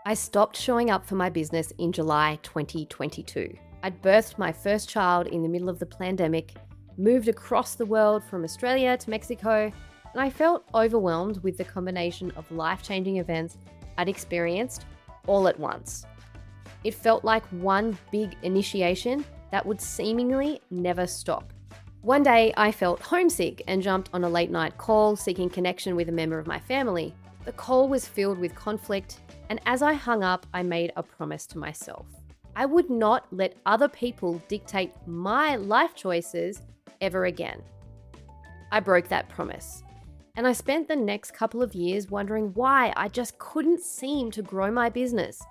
I stopped showing up for my business in July 2022. I'd birthed my first child in the middle of the pandemic, moved across the world from Australia to Mexico, and I felt overwhelmed with the combination of life-changing events I'd experienced all at once. It felt like one big initiation that would seemingly never stop. One day, I felt homesick and jumped on a late-night call seeking connection with a member of my family. The call was filled with conflict, and as I hung up, I made a promise to myself. I would not let other people dictate my life choices ever again. I broke that promise, and I spent the next couple of years wondering why I just couldn't seem to grow my business,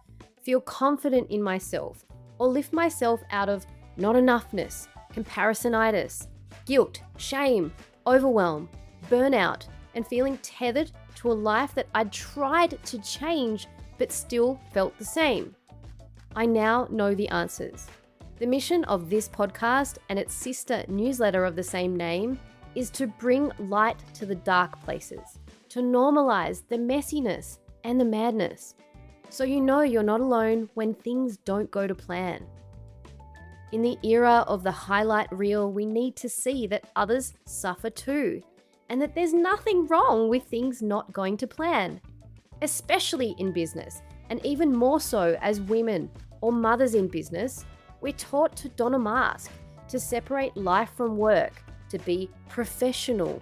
feel confident in myself, or lift myself out of not enoughness, comparisonitis, guilt, shame, overwhelm, burnout, and feeling tethered to a life that I'd tried to change but still felt the same. I now know the answers. The mission of this podcast and its sister newsletter of the same name is to bring light to the dark places, to normalize the messiness and the madness, so you know you're not alone when things don't go to plan. In the era of the highlight reel, we need to see that others suffer too, and that there's nothing wrong with things not going to plan, especially in business, and even more so as women or mothers in business. We're taught to don a mask, to separate life from work, to be professional.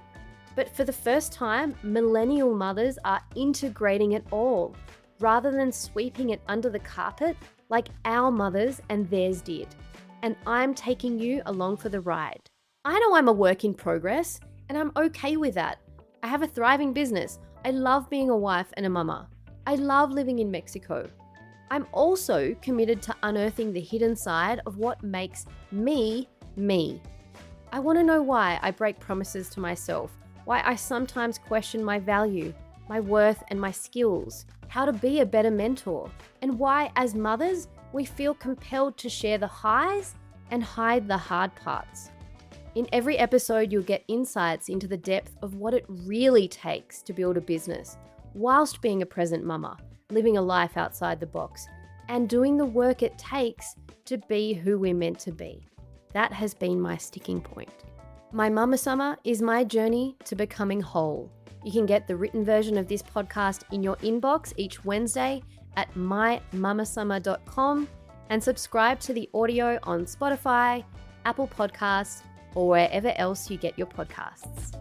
But for the first time, millennial mothers are integrating it all, rather than sweeping it under the carpet like our mothers and theirs did. And I'm taking you along for the ride. I know I'm a work in progress, and I'm okay with that. I have a thriving business. I love being a wife and a mama. I love living in Mexico. I'm also committed to unearthing the hidden side of what makes me, me. I want to know why I break promises to myself, why I sometimes question my value, my worth, and my skills, how to be a better mentor, and why, as mothers, we feel compelled to share the highs and hide the hard parts. In every episode, you'll get insights into the depth of what it really takes to build a business, whilst being a present mama, living a life outside the box, and doing the work it takes to be who we're meant to be. That has been my sticking point. My Mama Summer is my journey to becoming whole. You can get the written version of this podcast in your inbox each Wednesday at mymamasummer.com and subscribe to the audio on Spotify, Apple Podcasts, or wherever else you get your podcasts.